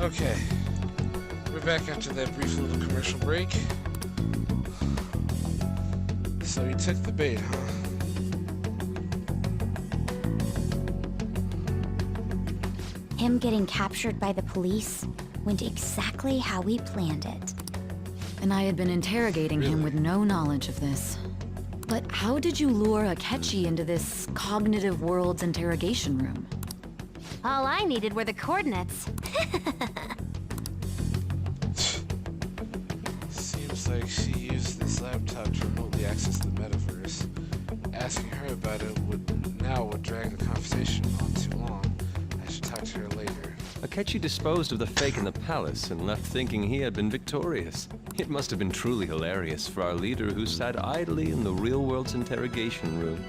Okay, we're back after that brief little commercial break. So you took the bait, huh? Him getting captured by the police went exactly how we planned it. And I had been interrogating him with no knowledge of this. But how did you lure Akechi into this cognitive world's interrogation room? All I needed were the coordinates. Seems like she used this laptop to remotely access the metaverse. Asking her about it would drag the conversation on too long. I should talk to her later. Akechi disposed of the fake in the palace and left thinking he had been victorious. It must have been truly hilarious for our leader who sat idly in the real world's interrogation room.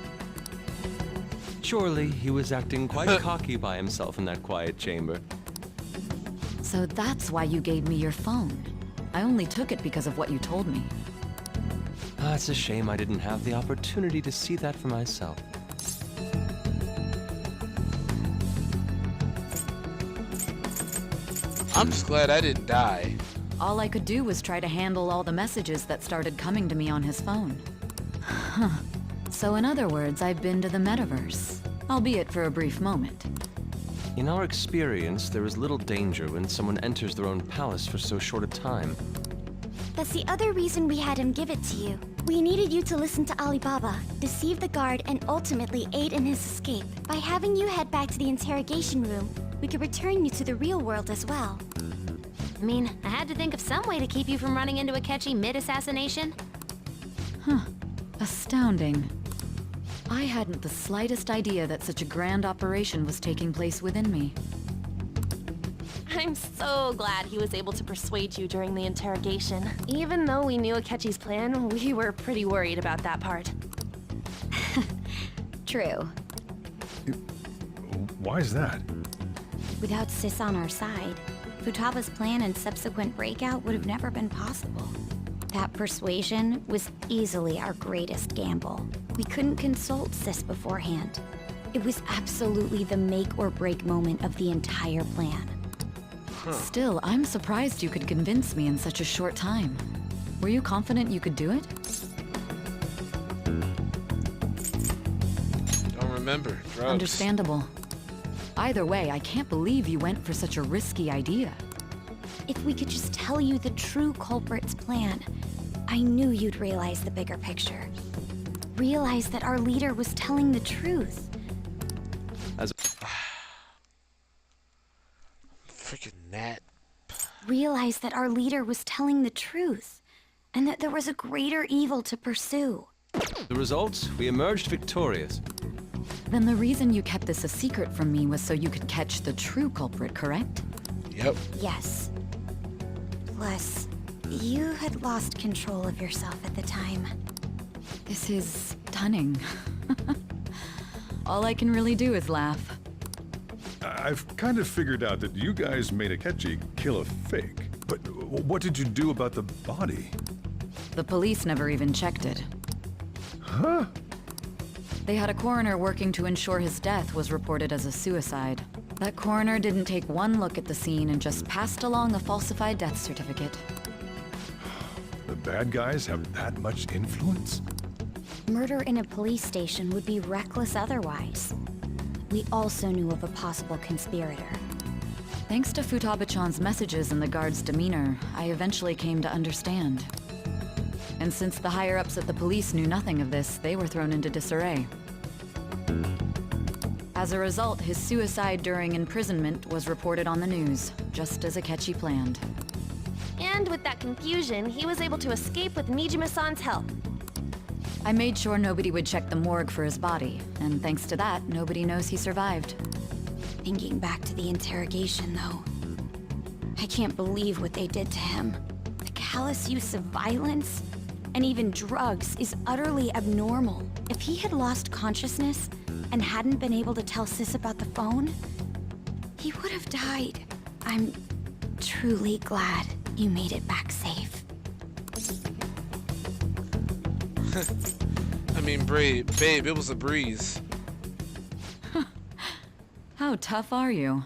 Surely he was acting quite cocky by himself in that quiet chamber. So that's why you gave me your phone. I only took it because of what you told me. It's a shame I didn't have the opportunity to see that for myself. I'm just glad I didn't die. All I could do was try to handle all the messages that started coming to me on his phone. Huh. So in other words, I've been to the metaverse, albeit for a brief moment. In our experience, there is little danger when someone enters their own palace for so short a time. That's the other reason we had him give it to you. We needed you to listen to Alibaba, deceive the guard, and ultimately aid in his escape. By having you head back to the interrogation room, we could return you to the real world as well. I mean, I had to think of some way to keep you from running into Akechi mid-assassination. Huh. Astounding. I hadn't the slightest idea that such a grand operation was taking place within me. I'm so glad he was able to persuade you during the interrogation. Even though we knew Akechi's plan, we were pretty worried about that part. True. Why is that? Without Sis on our side, Futaba's plan and subsequent breakout would have never been possible. That persuasion was easily our greatest gamble. We couldn't consult Sis beforehand. It was absolutely the make or break moment of the entire plan. Still, I'm surprised you could convince me in such a short time. Were you confident you could do it? Don't remember. Drugs. Understandable. Either way, I can't believe you went for such a risky idea. If we could just tell you the true culprit's plan, I knew you'd realize the bigger picture. Realize that our leader was telling the truth. Freaking Nat. Realize that our leader was telling the truth, and that there was a greater evil to pursue. The results? We emerged victorious. Then the reason you kept this a secret from me was so you could catch the true culprit, correct? Yep. Yes. Plus, you had lost control of yourself at the time. This is stunning. All I can really do is laugh. I've kind of figured out that you guys made Akechi kill a fake. But what did you do about the body? The police never even checked it. Huh? They had a coroner working to ensure his death was reported as a suicide. That coroner didn't take one look at the scene and just passed along a falsified death certificate. The bad guys have that much influence? Murder in a police station would be reckless otherwise. We also knew of a possible conspirator. Thanks to Futaba-chan's messages and the guard's demeanor, I eventually came to understand. And since the higher-ups at the police knew nothing of this, they were thrown into disarray. As a result, his suicide during imprisonment was reported on the news, just as Akechi planned. And with that confusion, he was able to escape with Nijima-san's help. I made sure nobody would check the morgue for his body, and thanks to that, nobody knows he survived. Thinking back to the interrogation, though, I can't believe what they did to him. The callous use of violence, and even drugs, is utterly abnormal. If he had lost consciousness and hadn't been able to tell Sis about the phone, he would have died. I'm truly glad you made it back safe. I mean, babe, it was a breeze. How tough are you?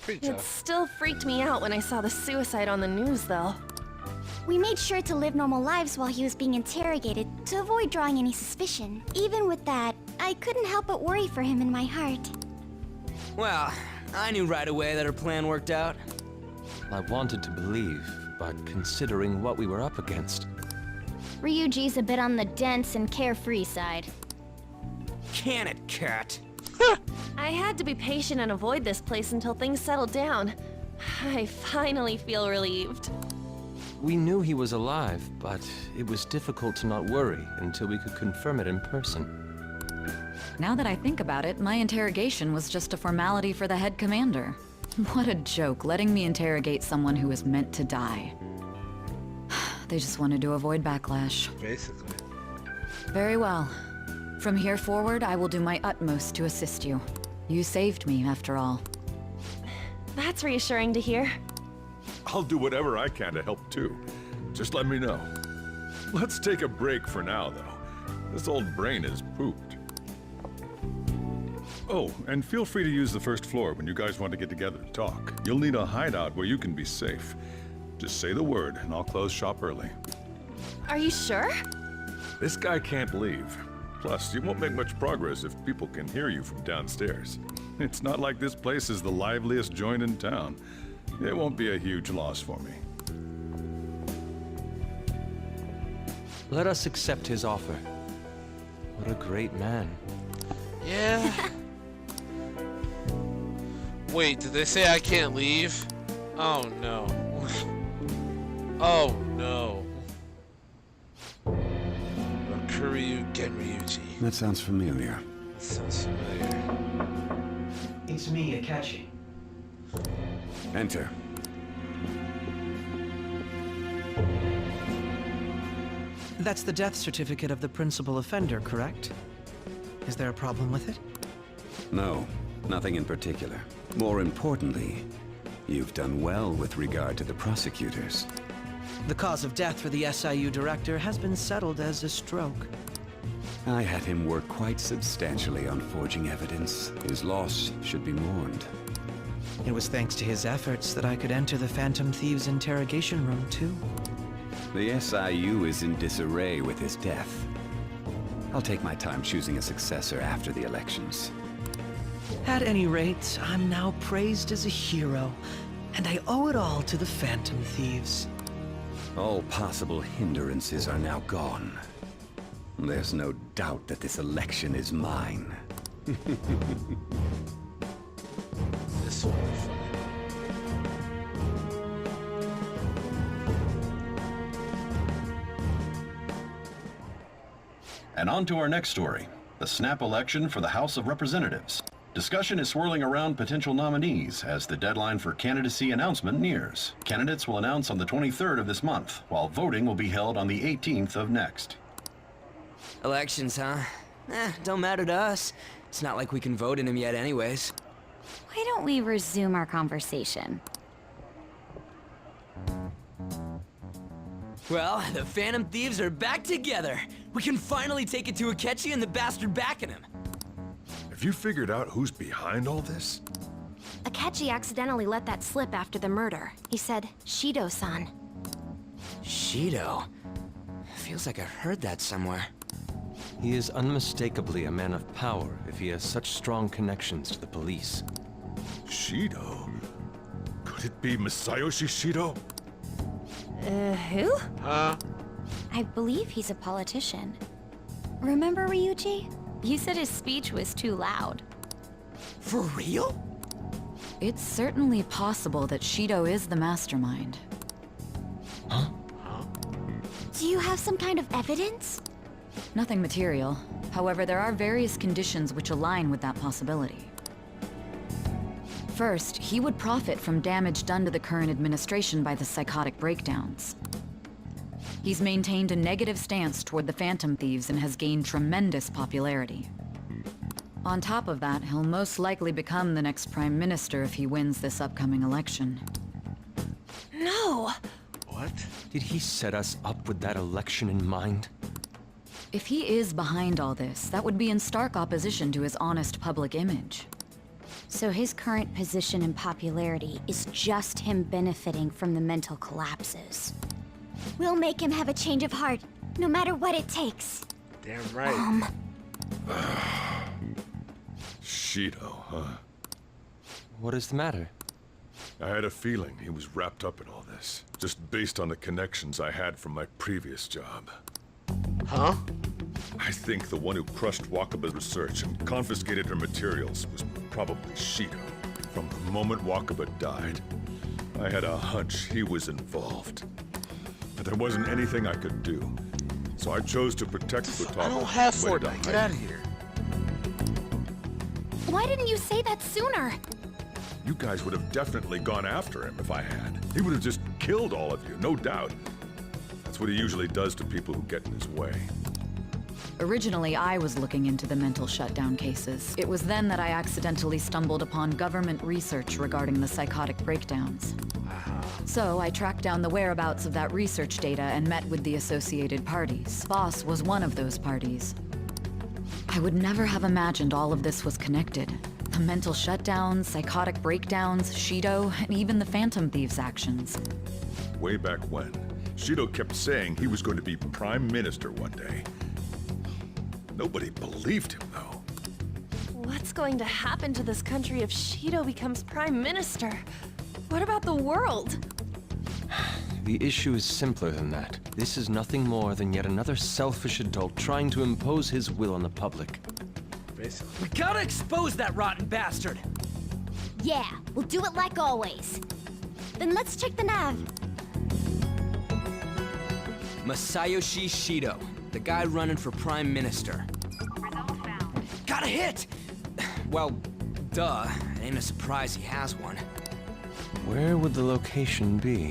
Great It job. still freaked me out when I saw the suicide on the news, though. We made sure to live normal lives while he was being interrogated to avoid drawing any suspicion. Even with that, I couldn't help but worry for him in my heart. Well, I knew right away that her plan worked out. I wanted to believe, but considering what we were up against, Ryuji's a bit on the dense and carefree side. Can it, cat? I had to be patient and avoid this place until things settled down. I finally feel relieved. we knew he was alive, but it was difficult to not worry until we could confirm it in person. Now that I think about it, my interrogation was just a formality for the head commander. What a joke, letting me interrogate someone who was meant to die. They just wanted to avoid backlash. Basically. Very well. From here forward, I will do my utmost to assist you. You saved me, after all. That's reassuring to hear. I'll do whatever I can to help too. Just let me know. Let's take a break for now, though. This old brain is pooped. Oh, and feel free to use the first floor when you guys want to get together to talk. You'll need a hideout where you can be safe. Just say the word, and I'll close shop early. Are you sure? This guy can't leave. Plus, you won't make much progress if people can hear you from downstairs. It's not like this place is the liveliest joint in town. It won't be a huge loss for me. Let us accept his offer. What a great man. Yeah. Wait, did they say I can't leave? Oh no. Oh no. Kuryu Genryuji. That sounds familiar. That sounds familiar. It's me, Akechi. Enter. That's the death certificate of the principal offender, correct? Is there a problem with it? No, nothing in particular. More importantly, you've done well with regard to the prosecutors. The cause of death for the SIU director has been settled as a stroke. I had him work quite substantially on forging evidence. His loss should be mourned. It was thanks to his efforts that I could enter the Phantom Thieves' interrogation room, too. The SIU is in disarray with his death. I'll take my time choosing a successor after the elections. At any rate, I'm now praised as a hero, and I owe it all to the Phantom Thieves. All possible hindrances are now gone. There's no doubt that this election is mine. This will be fun. And on to our next story, the snap election for the House of Representatives. Discussion is swirling around potential nominees as the deadline for candidacy announcement nears. Candidates will announce on the 23rd of this month, while voting will be held on the 18th of next. Elections, huh? Don't matter to us. It's not like we can vote in them yet anyways. Why don't we resume our conversation? Well, the Phantom Thieves are back together. We can finally take it to Akechi and the bastard backing him. Have you figured out who's behind all this? Akechi accidentally let that slip after the murder. He said, Shido-san. Shido? Feels like I've heard that somewhere. He is unmistakably a man of power if he has such strong connections to the police. Shido? Could it be Masayoshi Shido? Who? Huh? I believe he's a politician. Remember, Ryuji? You said his speech was too loud. For real? It's certainly possible that Shido is the mastermind. Do you have some kind of evidence? Nothing material. However, there are various conditions which align with that possibility. First, he would profit from damage done to the current administration by the psychotic breakdowns. He's maintained a negative stance toward the Phantom Thieves and has gained tremendous popularity. On top of that, he'll most likely become the next Prime Minister if he wins this upcoming election. No! What? Did he set us up with that election in mind? If he is behind all this, that would be in stark opposition to his honest public image. So his current position and popularity is just him benefiting from the mental collapses. We'll make him have a change of heart, no matter what it takes. Damn right. Shido, huh? What is the matter? I had a feeling he was wrapped up in all this, just based on the connections I had from my previous job. Huh? I think the one who crushed Wakaba's research and confiscated her materials was probably Shido. From the moment Wakaba died, I had a hunch he was involved. But there wasn't anything I could do, so I chose to protect Futaba. I don't have and waited to Fortnite. Get hide. out of here. Why didn't you say that sooner? You guys would have definitely gone after him if I had. He would have just killed all of you, no doubt. That's what he usually does to people who get in his way. Originally, I was looking into the mental shutdown cases. It was then that I accidentally stumbled upon government research regarding the psychotic breakdowns. So I tracked down the whereabouts of that research data and met with the associated parties. Boss was one of those parties. I would never have imagined all of this was connected. The mental shutdowns, psychotic breakdowns, Shido, and even the Phantom Thieves' actions. Way back when, Shido kept saying he was going to be Prime Minister one day. Nobody believed him, though. What's going to happen to this country if Shido becomes Prime Minister? What about the world? The issue is simpler than that. This is nothing more than yet another selfish adult trying to impose his will on the public. Basically. We gotta expose that rotten bastard! Yeah, we'll do it like always. Then let's check the nav. Masayoshi Shido, the guy running for Prime Minister. Got a hit! Well, duh. It ain't a surprise he has one. Where would the location be?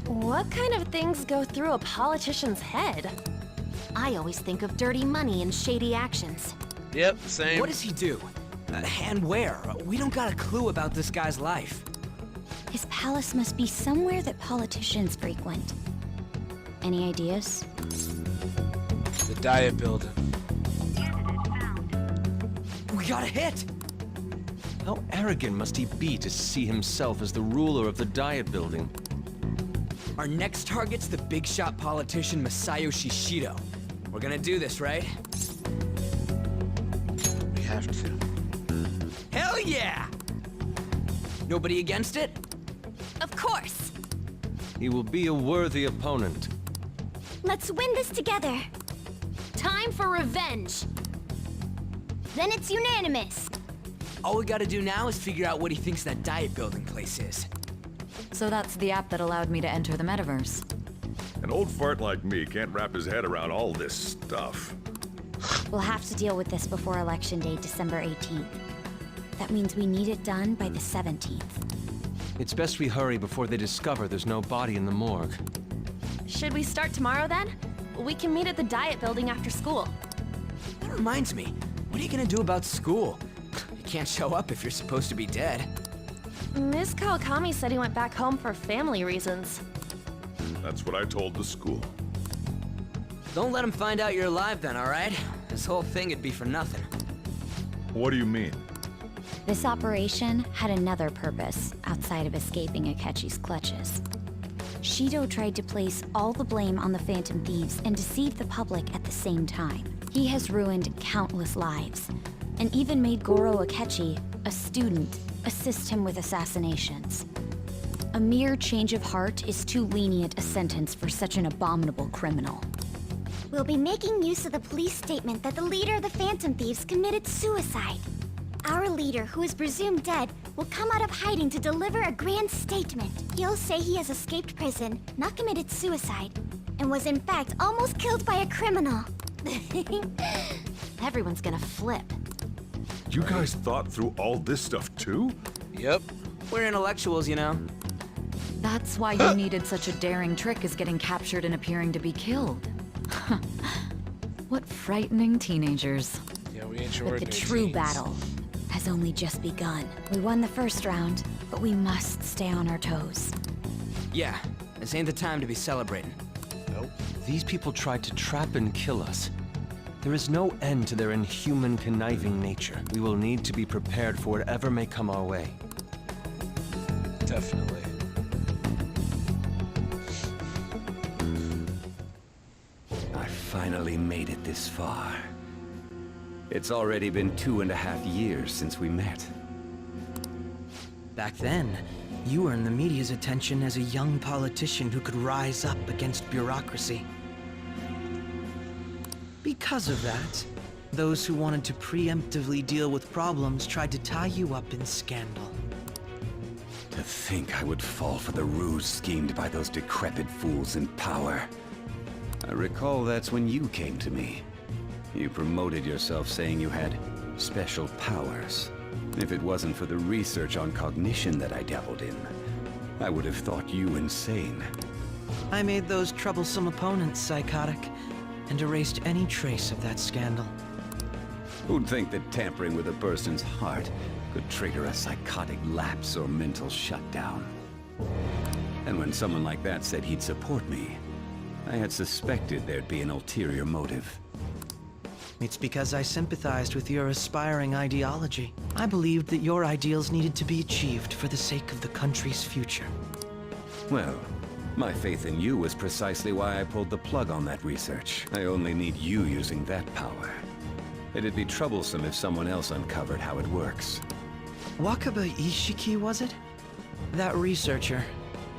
What kind of things go through a politician's head? I always think of dirty money and shady actions. Yep, same. What does he do? And where? We don't got a clue about this guy's life. His palace must be somewhere that politicians frequent. Any ideas? The Diet Building. We got a hit! How arrogant must he be to see himself as the ruler of the Diet Building? Our next target's the big shot politician Masayoshi Shido. We're gonna do this, right? We have to. Hell yeah! Nobody against it? Of course! He will be a worthy opponent. Let's win this together. Time for revenge! Then it's unanimous. All we gotta do now is figure out what he thinks that Diet Building place is. So that's the app that allowed me to enter the metaverse. An old fart like me can't wrap his head around all this stuff. We'll have to deal with this before Election Day, December 18th. That means we need it done by the 17th. It's best we hurry before they discover there's no body in the morgue. Should we start tomorrow then? We can meet at the Diet Building after school. That reminds me, what are you gonna do about school? You can't show up if you're supposed to be dead. Ms. Kawakami said he went back home for family reasons. That's what I told the school. Don't let him find out you're alive then, alright? This whole thing would be for nothing. What do you mean? This operation had another purpose outside of escaping Akechi's clutches. Shido tried to place all the blame on the Phantom Thieves and deceive the public at the same time. He has ruined countless lives, and even made Goro Akechi, a student, assist him with assassinations. A mere change of heart is too lenient a sentence for such an abominable criminal. We'll be making use of the police statement that the leader of the Phantom Thieves committed suicide. Our leader, who is presumed dead, will come out of hiding to deliver a grand statement. He'll say he has escaped prison, not committed suicide, and was in fact almost killed by a criminal. Everyone's gonna flip. You guys thought through all this stuff too? Yep. We're intellectuals, you know. That's why you needed such a daring trick as getting captured and appearing to be killed. What frightening teenagers. Yeah, we ain't But the true battle has only just begun. We won the first round, but we must stay on our toes. Yeah, this ain't the time to be celebrating. Nope. These people tried to trap and kill us. There is no end to their inhuman, conniving nature. We will need to be prepared for whatever may come our way. Definitely. I finally made it this far. It's already been 2.5 years since we met. Back then, you earned the media's attention as a young politician who could rise up against bureaucracy. Because of that, those who wanted to preemptively deal with problems tried to tie you up in scandal. To think I would fall for the ruse schemed by those decrepit fools in power. I recall that's when you came to me. You promoted yourself saying you had special powers. If it wasn't for the research on cognition that I dabbled in, I would have thought you insane. I made those troublesome opponents psychotic, and erased any trace of that scandal. Who'd think that tampering with a person's heart could trigger a psychotic lapse or mental shutdown? And when someone like that said he'd support me, I had suspected there'd be an ulterior motive. It's because I sympathized with your aspiring ideology. I believed that your ideals needed to be achieved for the sake of the country's future. Well, my faith in you was precisely why I pulled the plug on that research. I only need you using that power. It'd be troublesome if someone else uncovered how it works. Wakaba Ishiki, was it? That researcher.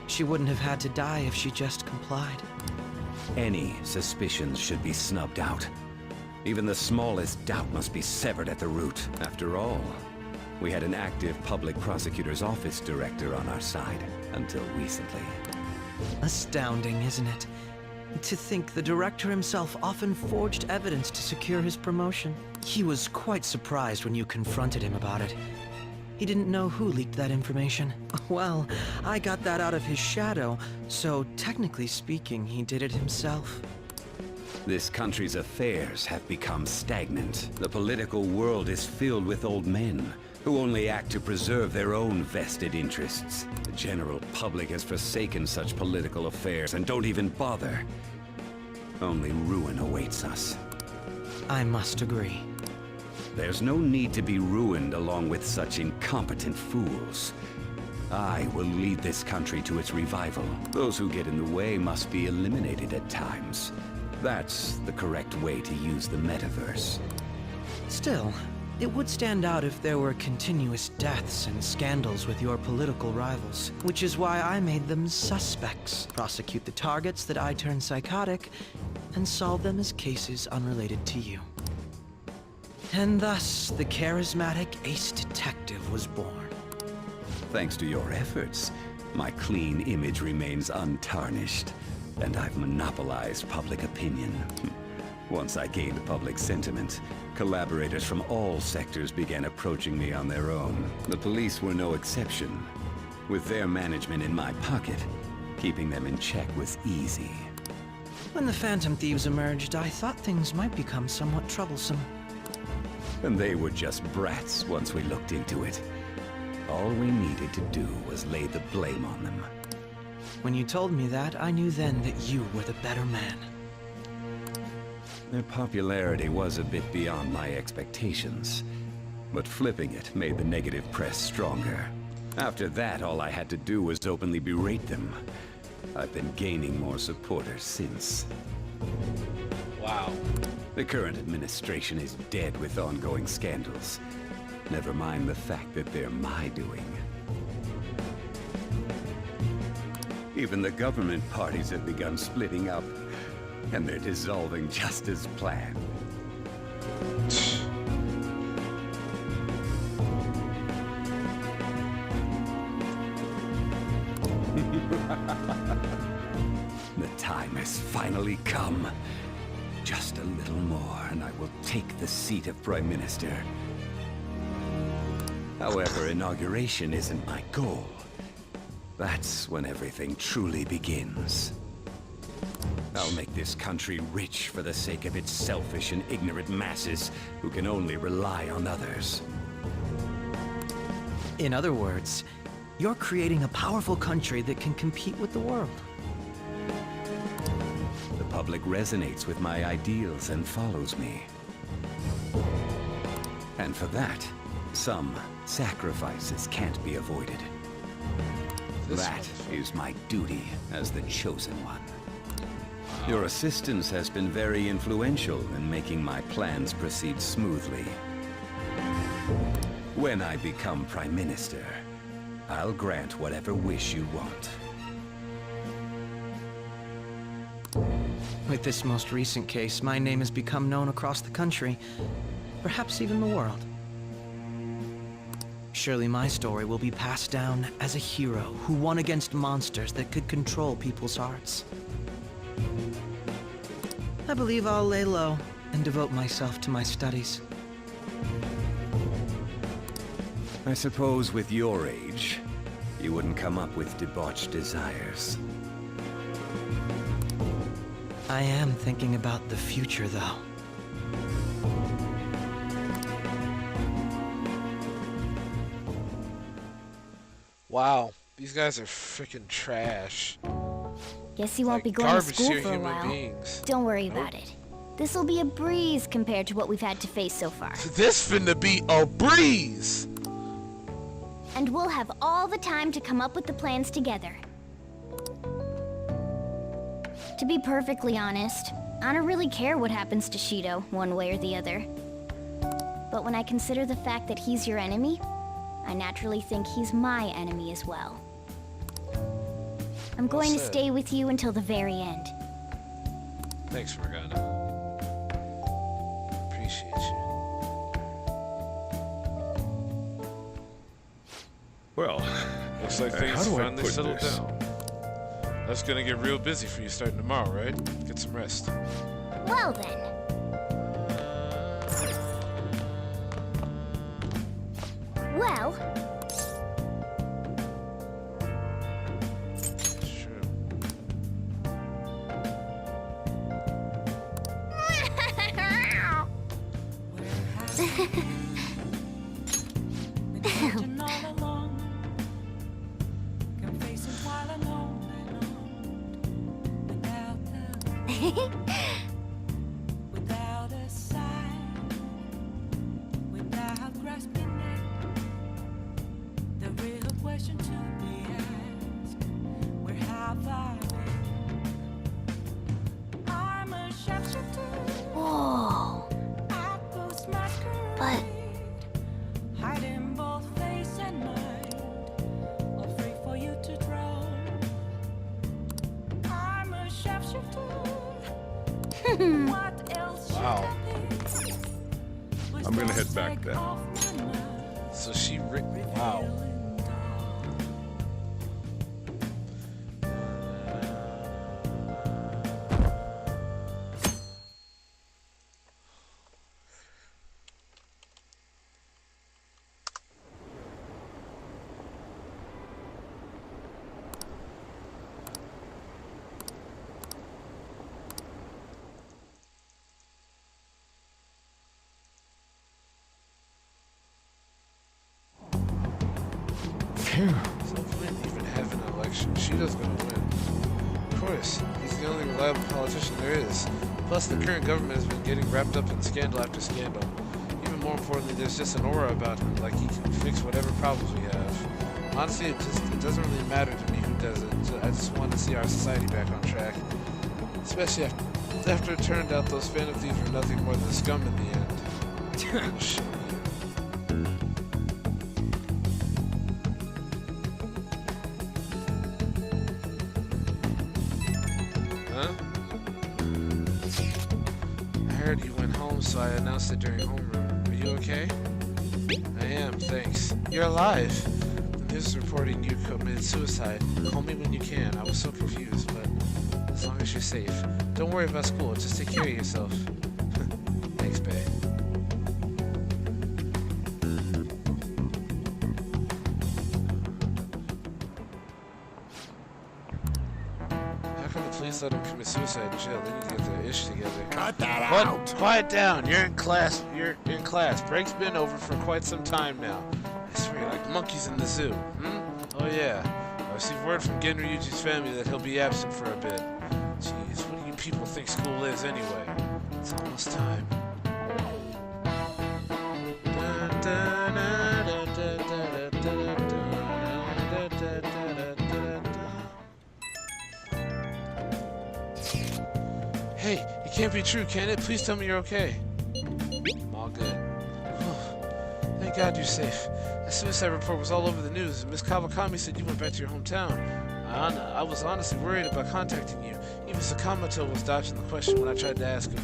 She wouldn't have had to die if she just complied. Any suspicions should be snubbed out. Even the smallest doubt must be severed at the root. After all, we had an active public prosecutor's office director on our side, until recently. Astounding, isn't it? To think the director himself often forged evidence to secure his promotion. He was quite surprised when you confronted him about it. He didn't know who leaked that information. Well, I got that out of his shadow, so technically speaking, he did it himself. This country's affairs have become stagnant. The political world is filled with old men who only act to preserve their own vested interests. The general public has forsaken such political affairs and don't even bother. Only ruin awaits us. I must agree. There's no need to be ruined along with such incompetent fools. I will lead this country to its revival. Those who get in the way must be eliminated at times. That's the correct way to use the metaverse. Still, it would stand out if there were continuous deaths and scandals with your political rivals, which is why I made them suspects. Prosecute the targets that I turn psychotic, and solve them as cases unrelated to you. And thus, the charismatic ace detective was born. Thanks to your efforts, my clean image remains untarnished, and I've monopolized public opinion. Once I gained public sentiment, collaborators from all sectors began approaching me on their own. The police were no exception. With their management in my pocket, keeping them in check was easy. When the Phantom Thieves emerged, I thought things might become somewhat troublesome. And they were just brats once we looked into it. All we needed to do was lay the blame on them. When you told me that, I knew then that you were the better man. Their popularity was a bit beyond my expectations, but flipping it made the negative press stronger. After that, all I had to do was openly berate them. I've been gaining more supporters since. Wow. The current administration is dead with ongoing scandals. Never mind the fact that they're my doing. Even the government parties have begun splitting up, and they're dissolving just as planned. The time has finally come. Just a little more, and I will take the seat of Prime Minister. However, inauguration isn't my goal. That's when everything truly begins. I'll make this country rich for the sake of its selfish and ignorant masses who can only rely on others. In other words, you're creating a powerful country that can compete with the world. The public resonates with my ideals and follows me. And for that, some sacrifices can't be avoided. That is my duty as the Chosen One. Your assistance has been very influential in making my plans proceed smoothly. When I become Prime Minister, I'll grant whatever wish you want. With this most recent case, my name has become known across the country, perhaps even the world. Surely my story will be passed down as a hero who won against monsters that could control people's hearts. I believe I'll lay low and devote myself to my studies. I suppose with your age, you wouldn't come up with debauched desires. I am thinking about the future, though. Wow, these guys are freaking trash. Guess you won't be going to school for a while. Don't worry about it. This'll be a breeze compared to what we've had to face so far. This finna be a breeze! And we'll have all the time to come up with the plans together. To be perfectly honest, I don't really care what happens to Shido, one way or the other. But when I consider the fact that he's your enemy, I naturally think he's my enemy as well. I'm going to stay with you until the very end. Thanks, Morgana. Appreciate you. Well, looks like things finally settled down. That's gonna get real busy for you starting tomorrow, right? Get some rest. Well then. Well. Without a sign, without grasping it, the real question to be asked, where have I been? I'm a sharpshooter. Whoa. I post masquerade, hiding both face and mind, afraid for you to draw. I'm a sharpshooter. What else? Wow. I'm gonna head back then. So she wow. So Flynn even have an election. Shido's gonna win. Of course, he's the only reliable politician there is. Plus, the current government has been getting wrapped up in scandal after scandal. Even more importantly, there's just an aura about him, like he can fix whatever problems we have. Honestly, it doesn't really matter to me who does it. I just want to see our society back on track. Especially after it turned out those Phantom Thieves were nothing more than scum in the end. Shit. So I announced it during homeroom. Are you okay? I am, thanks. You're alive! The news is reporting you committed suicide. Call me when you can. I was so confused, but as long as you're safe. Don't worry about school, just take care of yourself. Thanks, babe. Please let him commit suicide in jail. They need to get their ish together. Cut that what? out! Quiet down. You're in class. You're in class. Break's been over for quite some time now. I swear, you're like monkeys in the zoo. Oh yeah. I received word from Genryuji's family that he'll be absent for a bit. Jeez, what do you people think school is anyway. It's almost time. Hey, it can't be true, can it? Please tell me you're okay. I'm all good. Thank God you're safe. That suicide report was all over the news. Miss Kawakami said you went back to your hometown. I was honestly worried about contacting you. Even Sakamoto was dodging the question when I tried to ask him.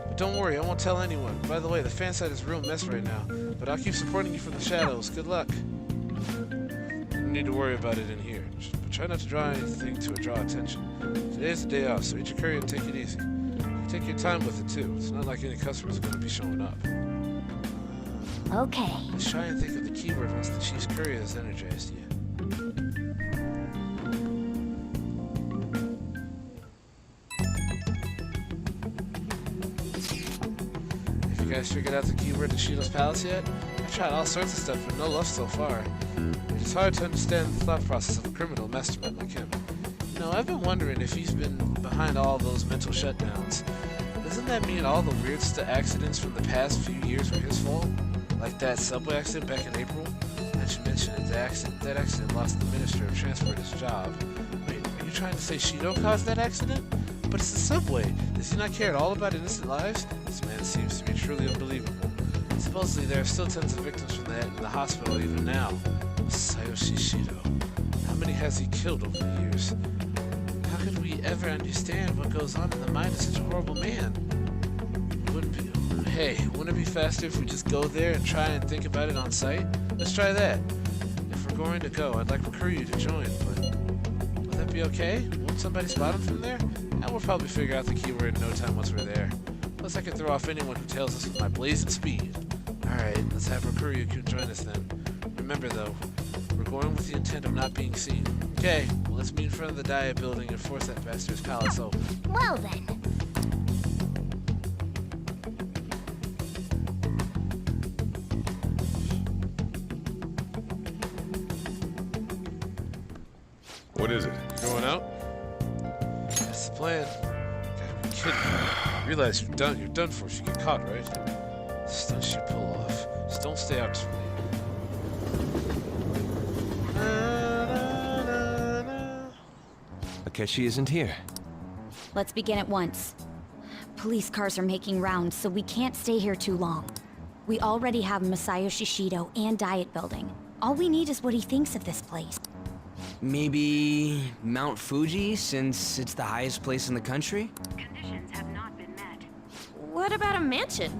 But don't worry, I won't tell anyone. By the way, the fan site is a real mess right now. But I'll keep supporting you from the shadows. Good luck. You don't need to worry about it in here. But try not to draw anything to draw attention. Today's the day off, so eat your curry and take it easy. Take your time with it too. It's not like any customers are going to be showing up. Okay. Let's try and think of the keyword once the Chief's courier has energized you. Have you guys figured out the keyword to Shido's Palace yet? I've tried all sorts of stuff, but no luck so far. It's hard to understand the thought process of a criminal mastermind like him. You know, I've been wondering if he's been behind all those mental shutdowns. Doesn't that mean all the weird accidents from the past few years were his fault? Like that subway accident back in April? As you mentioned, that accident lost the Minister of Transport his job. Wait, are you trying to say Shido caused that accident? But it's the subway. Does he not care at all about innocent lives? This man seems to be truly unbelievable. Supposedly there are still tens of victims from that in the hospital even now. Sayoshi Shido. How many has he killed over the years? How could we ever understand what goes on in the mind of such a horrible man? Wouldn't it be faster if we just go there and try and think about it on site? Let's try that. If we're going to go, I'd like Kuryu to join, but will that be okay? Won't somebody spot him from there? And we'll probably figure out the keyword in no time once we're there. Plus I can throw off anyone who tails us with my blazing speed. Alright, let's have Kuryu join us then. Remember though, we're going with the intent of not being seen. Okay, well, let's meet in front of the Diet building and force that bastard's palace open. Well then. What is it? You going out? That's the plan. Gotta be kidding me. Realize you're done for if you get caught, right? Stunts you pull off. Just don't stay out too late. Akechi isn't here. Let's begin at once. Police cars are making rounds, so we can't stay here too long. We already have Masayoshi Shido and Diet Building. All we need is what he thinks of this place. Maybe Mount Fuji, since it's the highest place in the country? Conditions have not been met. What about a mansion?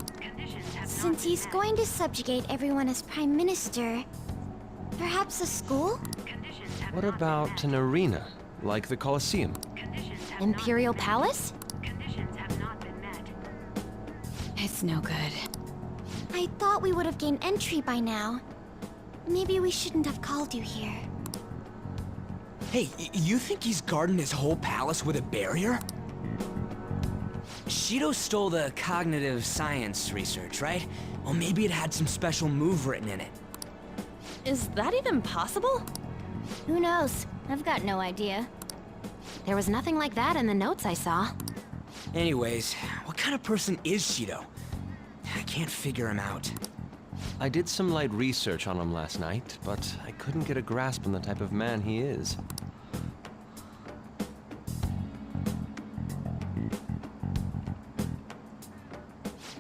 Since he's going to subjugate everyone as Prime Minister, perhaps a school? What about an arena, like the Colosseum? Imperial Palace? It's no good. I thought we would have gained entry by now. Maybe we shouldn't have called you here. Hey, you think he's guarding his whole palace with a barrier? Shido stole the cognitive science research, right? Well, maybe it had some special move written in it. Is that even possible? Who knows? I've got no idea. There was nothing like that in the notes I saw. Anyways, what kind of person is Shido? I can't figure him out. I did some light research on him last night, but I couldn't get a grasp on the type of man he is.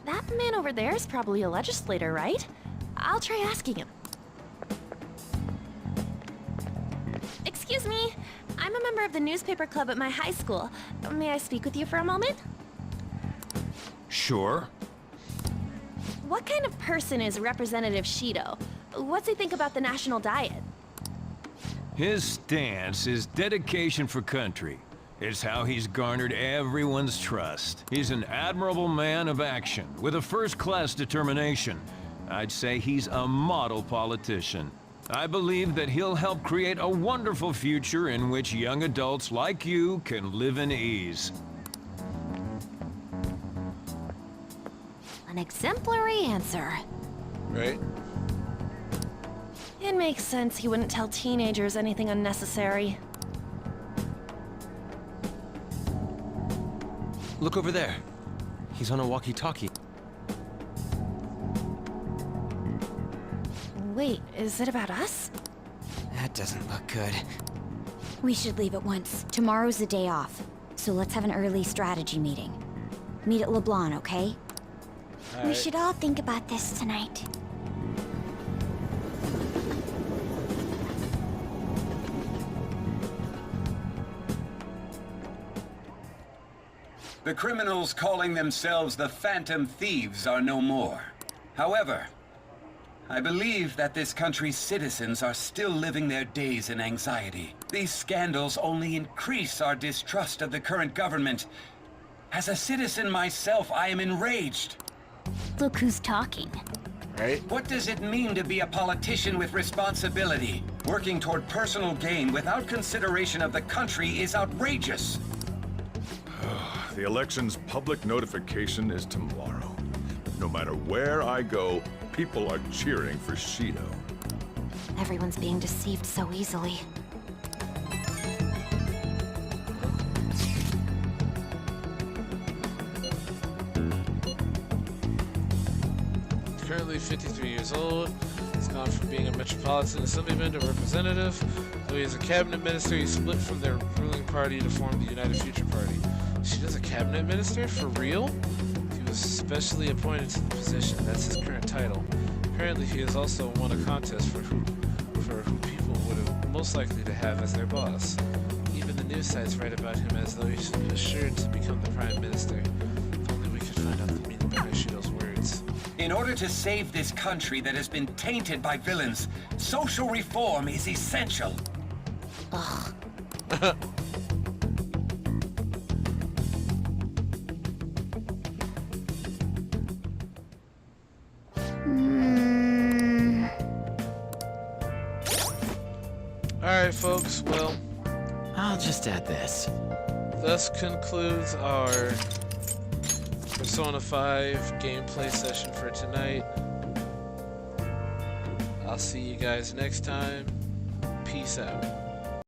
That man over there is probably a legislator, right? I'll try asking him. Excuse me, I'm a member of the newspaper club at my high school. May I speak with you for a moment? Sure. What kind of person is Representative Shido? What's he think about the national diet? His stance is dedication for country. It's how he's garnered everyone's trust. He's an admirable man of action, with a first-class determination. I'd say he's a model politician. I believe that he'll help create a wonderful future in which young adults like you can live in ease. An exemplary answer. Right? It makes sense he wouldn't tell teenagers anything unnecessary. Look over there. He's on a walkie-talkie. Wait, is it about us? That doesn't look good. We should leave at once. Tomorrow's the day off, so let's have an early strategy meeting. Meet at LeBlanc, okay? We should all think about this tonight. The criminals calling themselves the Phantom Thieves are no more. However, I believe that this country's citizens are still living their days in anxiety. These scandals only increase our distrust of the current government. As a citizen myself, I am enraged. Look who's talking. Right? What does it mean to be a politician with responsibility? Working toward personal gain without consideration of the country is outrageous. The election's public notification is tomorrow. No matter where I go, people are cheering for Shido. Everyone's being deceived so easily. Currently 53 years old. He's gone from being a Metropolitan Assemblyman to representative. Though he is a cabinet minister, he split from their ruling party to form the United Future Party. She does a cabinet minister? For real? He was specially appointed to the position. That's his current title. Currently, he has also won a contest for who people would have most likely to have as their boss. Even the news sites write about him as though he's assured to become the prime minister. If only we could find out the meaning behind Shido's words. In order to save this country that has been tainted by villains, social reform is essential. Ugh. Alright, folks, well, I'll just add this. thus concludes our Persona 5 gameplay session for tonight. I'll see you guys next time. Peace out.